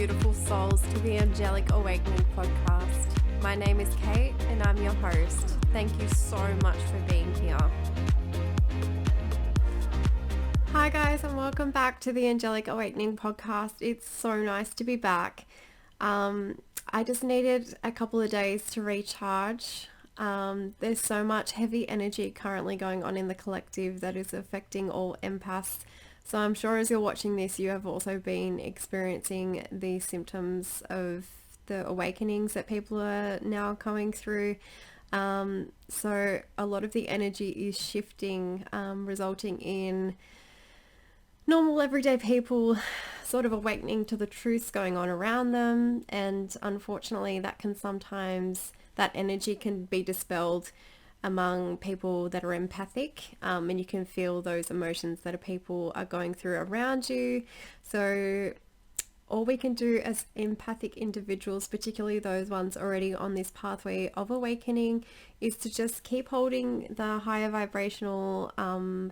beautiful souls to the Angelic Awakening Podcast. My name is Kate and I'm your host. Thank you so much for being here. Hi guys, and welcome back to the Angelic Awakening Podcast. It's so nice to be back. I just needed a couple of days to recharge. There's so much heavy energy currently going on in the collective that is affecting all empaths. So I'm sure as you're watching this, you have also been experiencing the symptoms of the awakenings that people are now coming through. So a lot of the energy is shifting, resulting in normal everyday people sort of awakening to the truths going on around them. And unfortunately, that energy can be dispelled among people that are empathic, and you can feel those emotions that people are going through around you. So all we can do as empathic individuals, particularly those ones already on this pathway of awakening, is to just keep holding the higher vibrational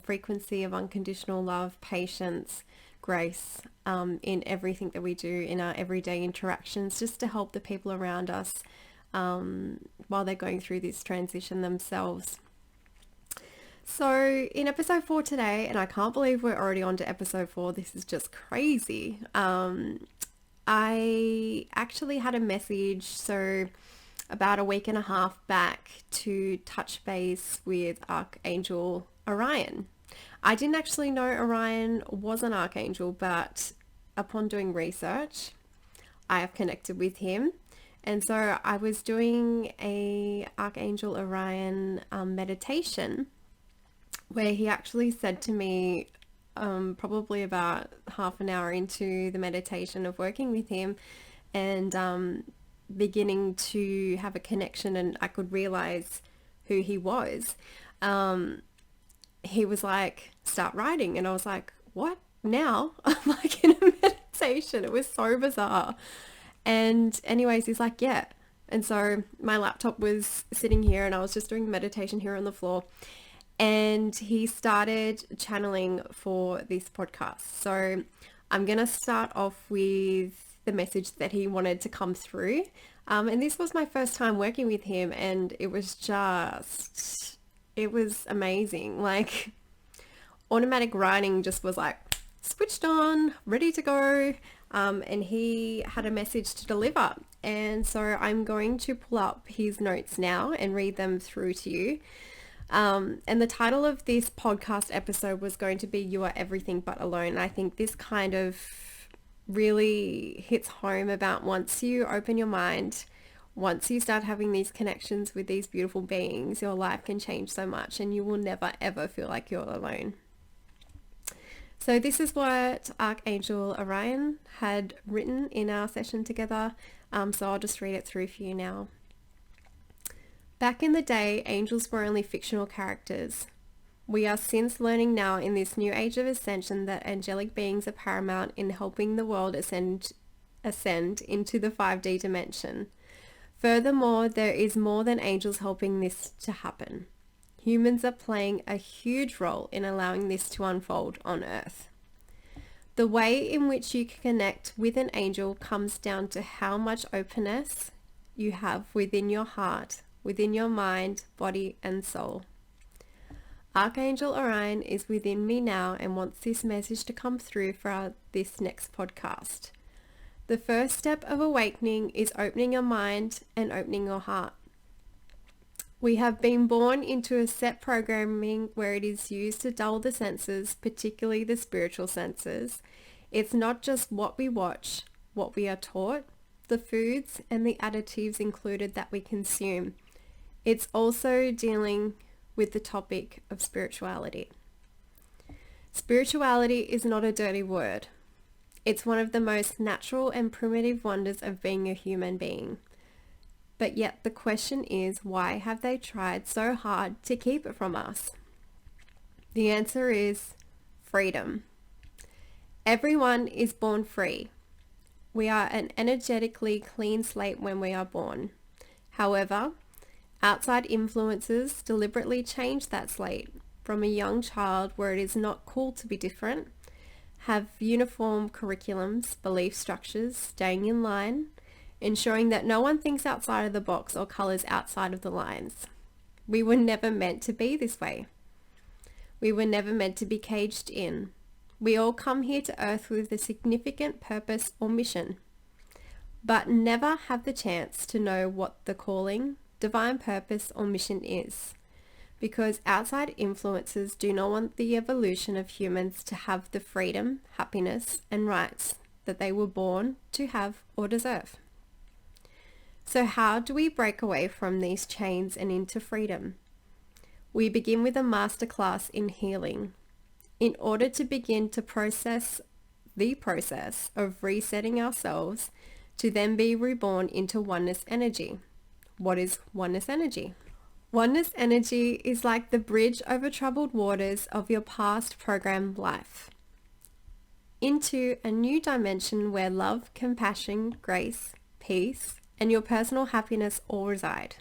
frequency of unconditional love, patience, grace in everything that we do in our everyday interactions, just to help the people around us while they're going through this transition themselves. So in episode 4 today, and I can't believe we're already on to episode 4, this is just crazy. I actually had a message, so about a week and a half back, to touch base with Archangel Orion. I didn't actually know Orion was an archangel, but upon doing research, I have connected with him. And so I was doing a Archangel Orion meditation where he actually said to me, probably about half an hour into the meditation of working with him and beginning to have a connection, and I could realize who he was. He was like, start writing. And I was like, what now? I'm like in a meditation. It was so bizarre. And anyways, he's like, yeah. And so my laptop was sitting here and I was just doing the meditation here on the floor. And he started channeling for this podcast. So I'm going to start off with the message that he wanted to come through. And this was my first time working with him, and it was amazing. Like, automatic writing just was like switched on, ready to go. And he had a message to deliver. And so I'm going to pull up his notes now and read them through to you. And the title of this podcast episode was going to be You Are Everything But Alone. I think this kind of really hits home about once you open your mind, once you start having these connections with these beautiful beings, your life can change so much and you will never ever feel like you're alone. So this is what Archangel Orion had written in our session together. So I'll just read it through for you now. Back in the day, angels were only fictional characters. We are since learning now in this new age of ascension that angelic beings are paramount in helping the world ascend into the 5D dimension. Furthermore, there is more than angels helping this to happen. Humans are playing a huge role in allowing this to unfold on Earth. The way in which you can connect with an angel comes down to how much openness you have within your heart, within your mind, body, and soul. Archangel Orion is within me now and wants this message to come through for this next podcast. The first step of awakening is opening your mind and opening your heart. We have been born into a set programming where it is used to dull the senses, particularly the spiritual senses. It's not just what we watch, what we are taught, the foods and the additives included that we consume. It's also dealing with the topic of spirituality. Spirituality is not a dirty word. It's one of the most natural and primitive wonders of being a human being. But yet the question is, why have they tried so hard to keep it from us? The answer is freedom. Everyone is born free. We are an energetically clean slate when we are born. However, outside influences deliberately change that slate from a young child where it is not cool to be different, have uniform curriculums, belief structures, staying in line, ensuring that no one thinks outside of the box or colors outside of the lines. We were never meant to be this way. We were never meant to be caged in. We all come here to Earth with a significant purpose or mission, but never have the chance to know what the calling, divine purpose or mission is, because outside influences do not want the evolution of humans to have the freedom, happiness and rights that they were born to have or deserve. So how do we break away from these chains and into freedom? We begin with a masterclass in healing in order to begin to process the process of resetting ourselves to then be reborn into oneness energy. What is oneness energy? Oneness energy is like the bridge over troubled waters of your past programmed life into a new dimension where love, compassion, grace, peace, and your personal happiness all reside.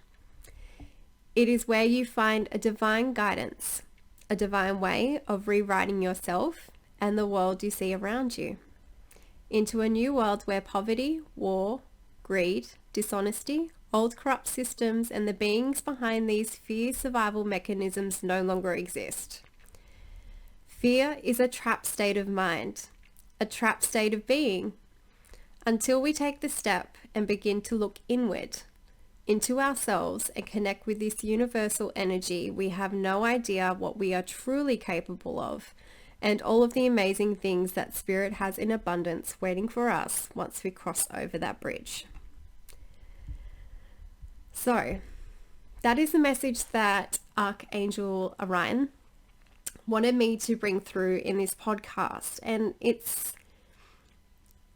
It is where you find a divine guidance, a divine way of rewriting yourself and the world you see around you, into a new world where poverty, war, greed, dishonesty, old corrupt systems, and the beings behind these fear survival mechanisms no longer exist. Fear is a trapped state of mind, a trapped state of being, until we take the step and begin to look inward into ourselves and connect with this universal energy. We have no idea what we are truly capable of and all of the amazing things that Spirit has in abundance waiting for us once we cross over that bridge. So that is the message that Archangel Orion wanted me to bring through in this podcast. And it's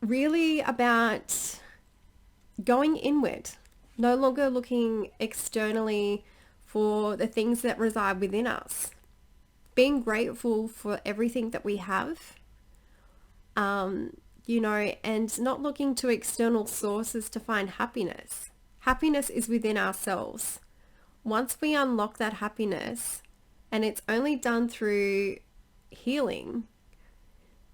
really about going inward, no longer looking externally for the things that reside within us, being grateful for everything that we have, and not looking to external sources to find happiness. Happiness is within ourselves. Once we unlock that happiness, and it's only done through healing,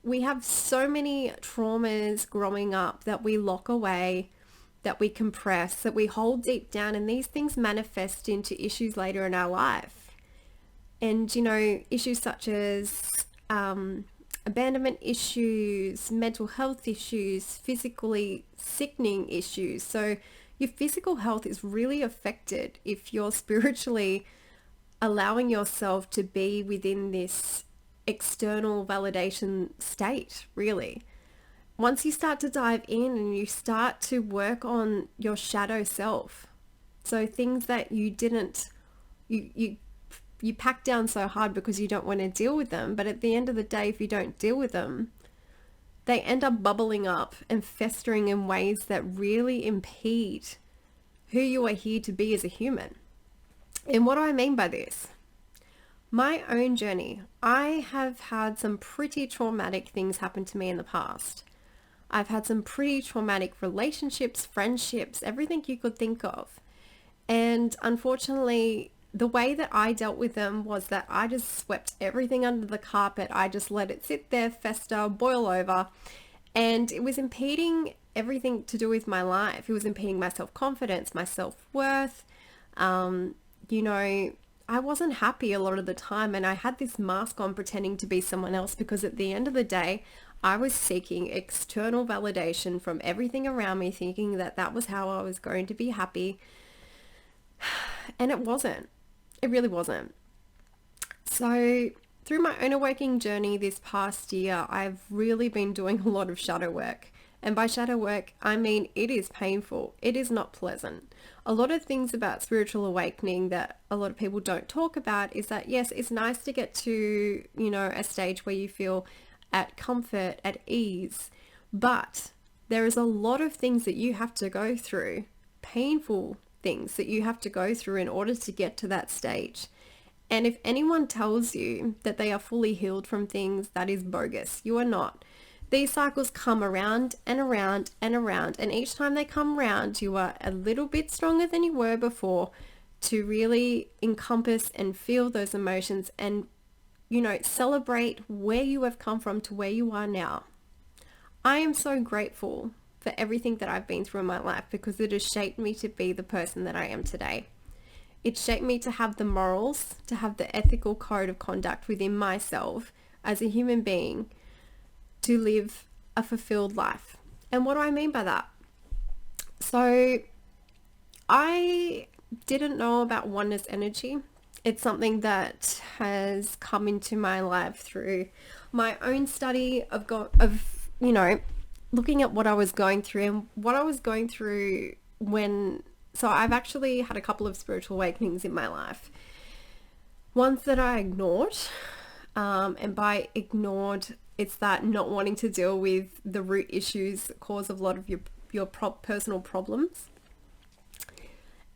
we have so many traumas growing up that we lock away, that we compress, that we hold deep down, and these things manifest into issues later in our life. And, issues such as abandonment issues, mental health issues, physically sickening issues. So your physical health is really affected if you're spiritually allowing yourself to be within this external validation state, really. Once you start to dive in and you start to work on your shadow self, so things that you pack down so hard because you don't want to deal with them, but at the end of the day, if you don't deal with them, they end up bubbling up and festering in ways that really impede who you are here to be as a human. And what do I mean by this? My own journey. I have had some pretty traumatic things happen to me in the past. I've had some pretty traumatic relationships, friendships, everything you could think of. And unfortunately, the way that I dealt with them was that I just swept everything under the carpet. I just let it sit there, fester, boil over. And it was impeding everything to do with my life. It was impeding my self-confidence, my self-worth. I wasn't happy a lot of the time, and I had this mask on pretending to be someone else, because at the end of the day, I was seeking external validation from everything around me, thinking that that was how I was going to be happy. And it wasn't. It really wasn't. So through my own awakening journey this past year, I've really been doing a lot of shadow work. And by shadow work, I mean it is painful. It is not pleasant. A lot of things about spiritual awakening that a lot of people don't talk about is that, yes, it's nice to get to, a stage where you feel at comfort, at ease, but there is a lot of things that you have to go through, painful things that you have to go through in order to get to that stage. And if anyone tells you that they are fully healed from things, that is bogus. You are not. These cycles come around and around and around, and each time they come around, you are a little bit stronger than you were before to really encompass and feel those emotions and celebrate where you have come from to where you are now. I am so grateful for everything that I've been through in my life because it has shaped me to be the person that I am today. It shaped me to have the morals, to have the ethical code of conduct within myself as a human being to live a fulfilled life. And what do I mean by that? So I didn't know about oneness energy. It's something that has come into my life through my own study of looking at what I was going through and what I was going through so I've actually had a couple of spiritual awakenings in my life. Ones that I ignored, and by ignored, it's that not wanting to deal with the root issues that cause a lot of your personal problems.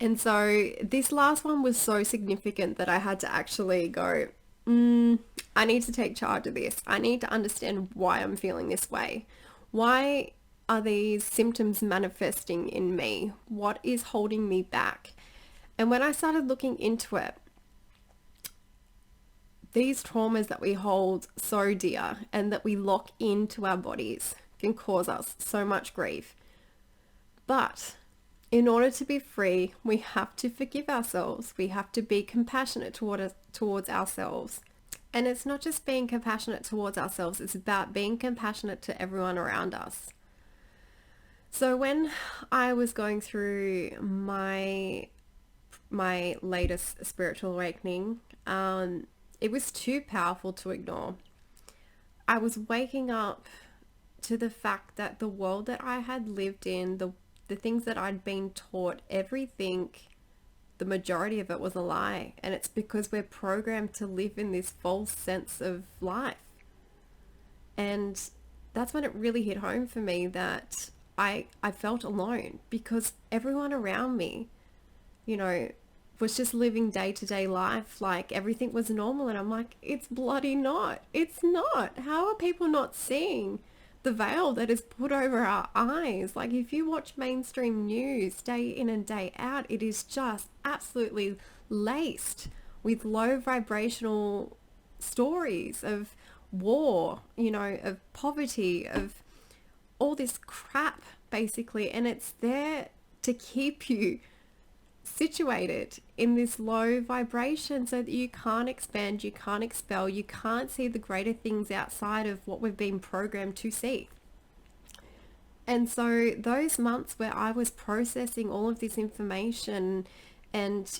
And so this last one was so significant that I had to actually go, I need to take charge of this. I need to understand why I'm feeling this way. Why are these symptoms manifesting in me? What is holding me back? And when I started looking into it, these traumas that we hold so dear and that we lock into our bodies can cause us so much grief. But in order to be free, we have to forgive ourselves. We have to be compassionate towards ourselves. And it's not just being compassionate towards ourselves, it's about being compassionate to everyone around us. So when I was going through my latest spiritual awakening, it was too powerful to ignore. I was waking up to the fact that the world that I had lived in, the things that I'd been taught, everything, the majority of it was a lie. And it's because we're programmed to live in this false sense of life. And that's when it really hit home for me that I felt alone because everyone around me, was just living day-to-day life like everything was normal. And I'm like, it's bloody not. It's not. How are people not seeing the veil that is put over our eyes? Like if you watch mainstream news day in and day out, it is just absolutely laced with low vibrational stories of war, of poverty, of all this crap basically. And it's there to keep you situated in this low vibration so that you can't expand, you can't expel, you can't see the greater things outside of what we've been programmed to see. And so those months where I was processing all of this information and,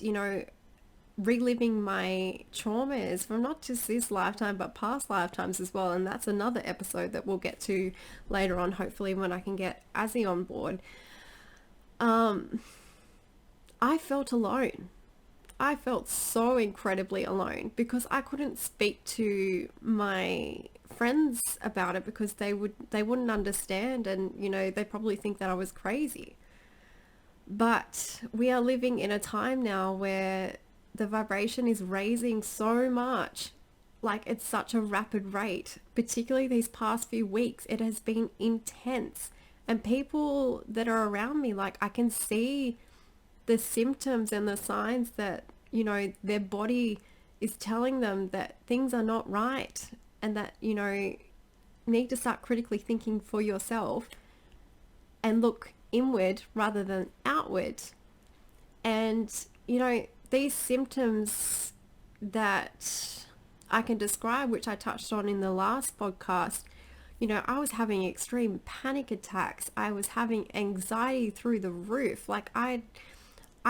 reliving my traumas from not just this lifetime but past lifetimes as well, and that's another episode that we'll get to later on, hopefully when I can get Azzy on board. I felt alone. I felt so incredibly alone because I couldn't speak to my friends about it because they wouldn't understand, and they probably think that I was crazy. But we are living in a time now where the vibration is raising so much, like at such a rapid rate, particularly these past few weeks. It has been intense, and people that are around me, like I can see the symptoms and the signs that, their body is telling them that things are not right and that, need to start critically thinking for yourself and look inward rather than outward. And, these symptoms that I can describe, which I touched on in the last podcast, I was having extreme panic attacks. I was having anxiety through the roof. Like I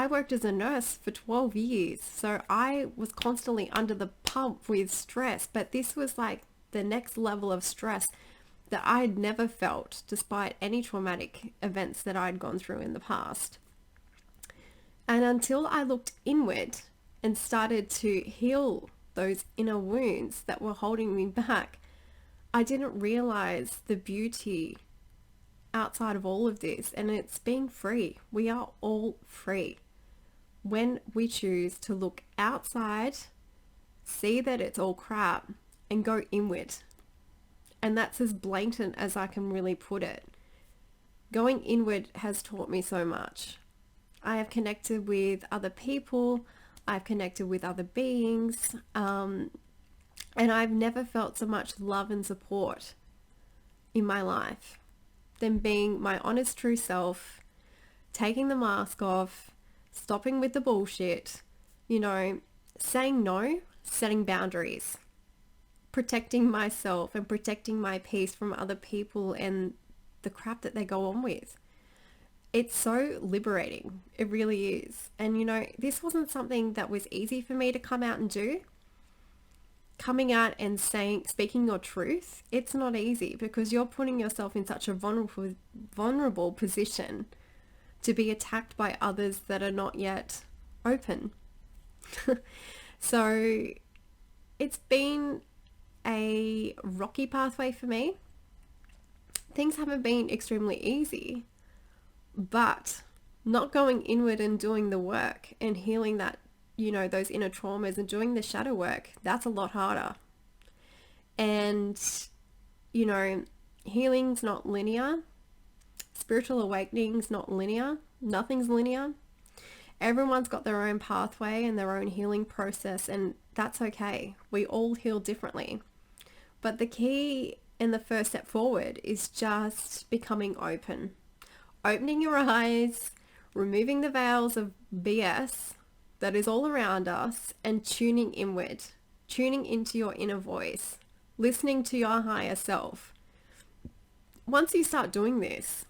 worked as a nurse for 12 years, so I was constantly under the pump with stress, but this was like the next level of stress that I had never felt despite any traumatic events that I'd gone through in the past. And until I looked inward and started to heal those inner wounds that were holding me back, I didn't realize the beauty outside of all of this, and it's being free. We are all free when we choose to look outside, see that it's all crap, and go inward. And that's as blatant as I can really put it. Going inward has taught me so much. I have connected with other people. I've connected with other beings. And I've never felt so much love and support in my life than being my honest true self, taking the mask off, stopping with the bullshit, saying no, setting boundaries, protecting myself and protecting my peace from other people and the crap that they go on with. It's so liberating. It really is. And this wasn't something that was easy for me to come out and do. Coming out and speaking your truth, it's not easy because you're putting yourself in such a vulnerable position to be attacked by others that are not yet open. So it's been a rocky pathway for me. Things haven't been extremely easy, but not going inward and doing the work and healing that, those inner traumas and doing the shadow work, that's a lot harder. And, healing's not linear. Spiritual awakening's not linear. Nothing's linear. Everyone's got their own pathway and their own healing process, and that's okay. We all heal differently. But the key and the first step forward is just becoming open. Opening your eyes, removing the veils of BS that is all around us, and tuning inward, tuning into your inner voice, listening to your higher self. Once you start doing this,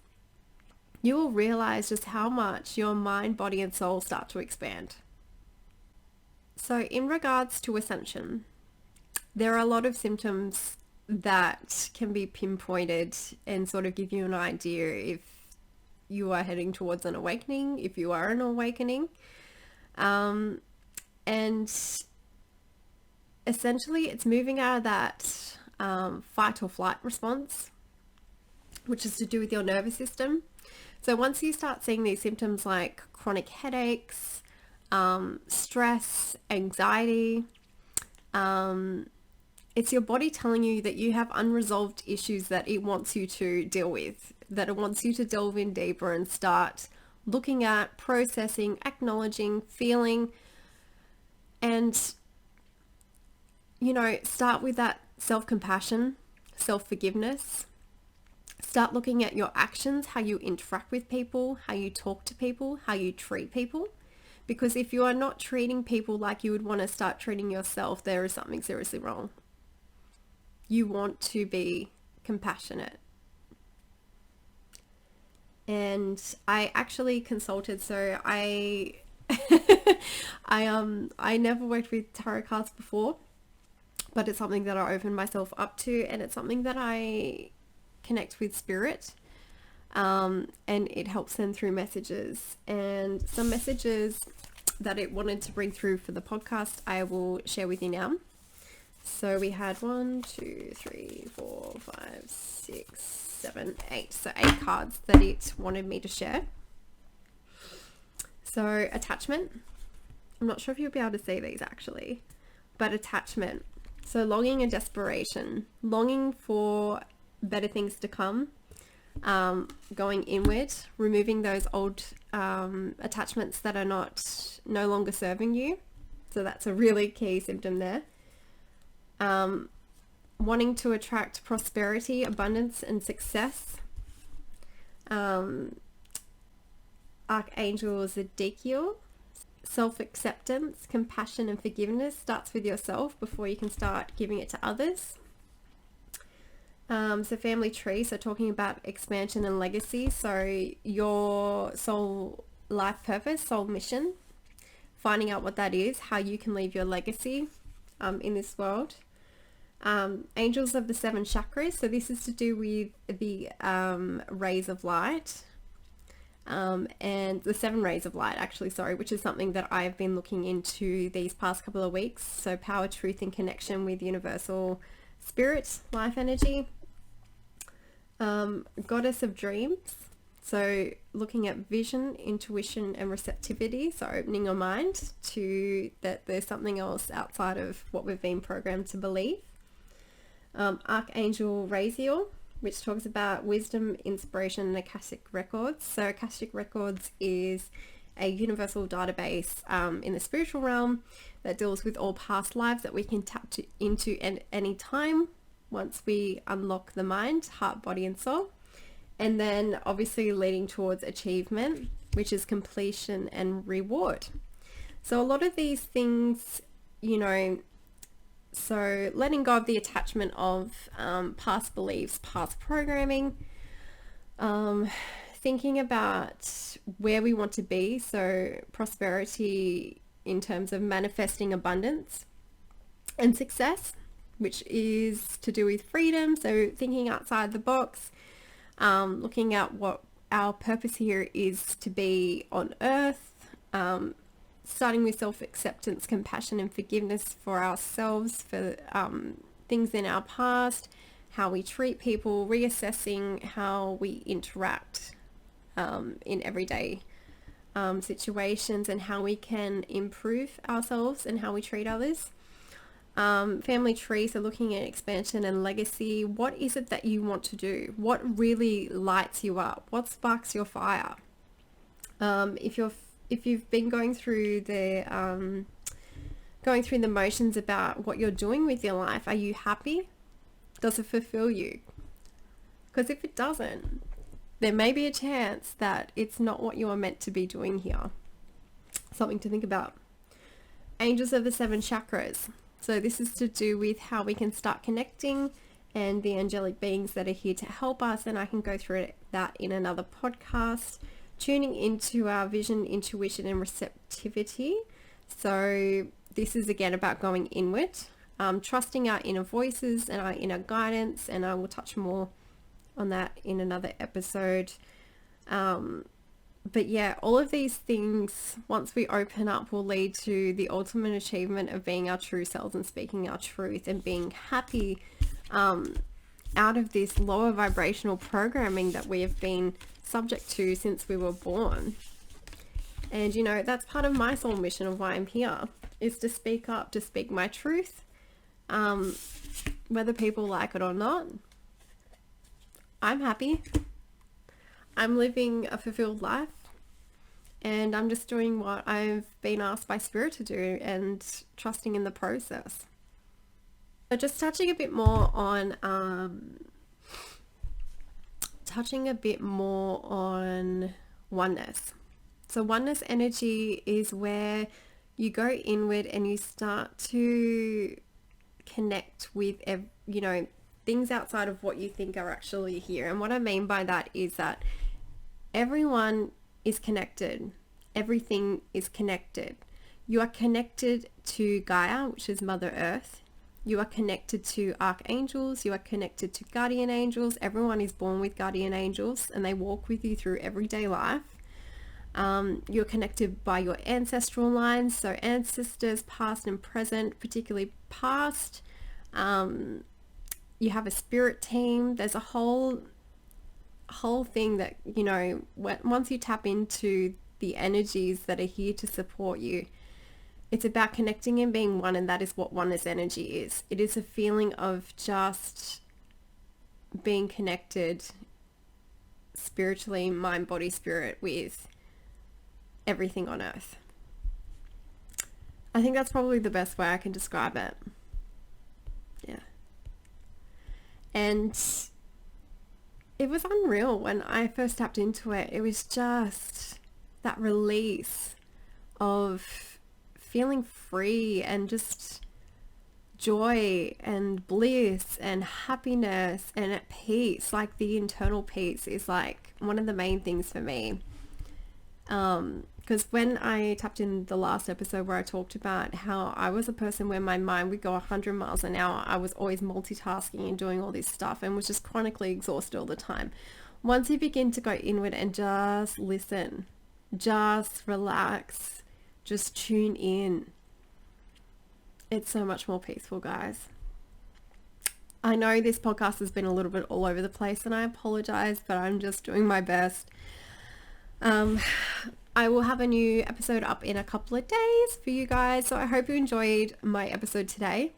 you will realize just how much your mind, body, and soul start to expand. So in regards to Ascension, there are a lot of symptoms that can be pinpointed and sort of give you an idea if you are heading towards an awakening, if you are an awakening. And essentially it's moving out of that fight or flight response, which is to do with your nervous system. So once you start seeing these symptoms like chronic headaches, stress, anxiety, it's your body telling you that you have unresolved issues that it wants you to deal with, that it wants you to delve in deeper and start looking at, processing, acknowledging, feeling, and, start with that self-compassion, self-forgiveness. Start looking at your actions, how you interact with people, how you talk to people, how you treat people. Because if you are not treating people like you would want to start treating yourself, there is something seriously wrong. You want to be compassionate. And I actually consulted, so I never worked with tarot cards before, but it's something that I opened myself up to, and it's something that I connect with spirit, and it helps send through messages. And some messages that it wanted to bring through for the podcast I will share with you now. So we had 1, 2, 3, 4, 5, 6, 7, 8. So 8 cards that it wanted me to share. So attachment. I'm not sure if you'll be able to see these actually, but attachment. So longing and desperation. Longing for better things to come. Going inward, removing those old attachments that are no longer serving you. So that's a really key symptom there. Wanting to attract prosperity, abundance, and success. Archangel Orion. Self-acceptance, compassion, and forgiveness starts with yourself before you can start giving it to others. So family tree, so talking about expansion and legacy. So your soul life purpose, soul mission, finding out what that is, how you can leave your legacy in this world. Angels of the 7 chakras. So this is to do with the rays of light, and the 7 rays of light actually, which is something that I've been looking into these past couple of weeks. So power, truth, and connection with universal spirit, life energy. Goddess of dreams. So looking at vision, intuition, and receptivity. So opening your mind to that there's something else outside of what we've been programmed to believe. Archangel Orion, which talks about wisdom, inspiration, and Akashic records. So Akashic records is a universal database in the spiritual realm that deals with all past lives that we can tap into at any time once we unlock the mind, heart, body, and soul. And then obviously leading towards achievement, which is completion and reward. So a lot of these things, so letting go of the attachment of past beliefs, past programming, thinking about where we want to be. So prosperity in terms of manifesting abundance and success, which is to do with freedom. So thinking outside the box, looking at what our purpose here is to be on earth, starting with self-acceptance, compassion and forgiveness for ourselves, for things in our past, how we treat people, reassessing how we interact in everyday situations, and how we can improve ourselves and how we treat others. Family tree, so looking at expansion and legacy. What is it that you want to do? What really lights you up? What sparks your fire? If you've been going through the motions about what you're doing with your life, are you happy? Does it fulfill you? Because if it doesn't, there may be a chance that it's not what you are meant to be doing here. Something to think about. Angels of the 7 chakras. So this is to do with how we can start connecting and the angelic beings that are here to help us. And I can go through that in another podcast. Tuning into our vision, intuition, and receptivity. So this is again about going inward, trusting our inner voices and our inner guidance. And I will touch more on that in another episode. But yeah, all of these things, once we open up, will lead to the ultimate achievement of being our true selves and speaking our truth and being happy out of this lower vibrational programming that we have been subject to since we were born. And that's part of my soul mission of why I'm here, is to speak up, to speak my truth, whether people like it or not. I'm happy. I'm living a fulfilled life, and I'm just doing what I've been asked by Spirit to do and trusting in the process. So just touching a bit more on oneness. So oneness energy is where you go inward and you start to connect with, things outside of what you think are actually here. And what I mean by that is that everyone is connected. Everything is connected. You are connected to Gaia, which is Mother Earth. You are connected to archangels. You are connected to guardian angels. Everyone is born with guardian angels and they walk with you through everyday life. You're connected by your ancestral lines. So ancestors, past and present, particularly past. You have a spirit team. There's a whole thing that, once you tap into the energies that are here to support you, it's about connecting and being one, and that is what oneness energy is. It is a feeling of just being connected spiritually, mind, body, spirit, with everything on earth. I think that's probably the best way I can describe it. Yeah. And it was unreal when I first tapped into it. It was just that release of feeling free and just joy and bliss and happiness and at peace. Like the internal peace is like one of the main things for me. Because when I tapped in the last episode where I talked about how I was a person where my mind would go 100 miles an hour, I was always multitasking and doing all this stuff and was just chronically exhausted all the time. Once you begin to go inward and just listen, just relax, just tune in, it's so much more peaceful, guys. I know this podcast has been a little bit all over the place and I apologize, but I'm just doing my best. I will have a new episode up in a couple of days for you guys, so I hope you enjoyed my episode today.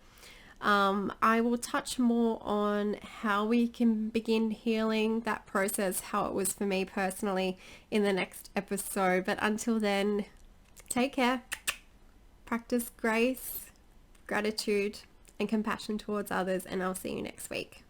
I will touch more on how we can begin healing that process, how it was for me personally, in the next episode. But until then, take care, practice grace, gratitude, and compassion towards others, and I'll see you next week.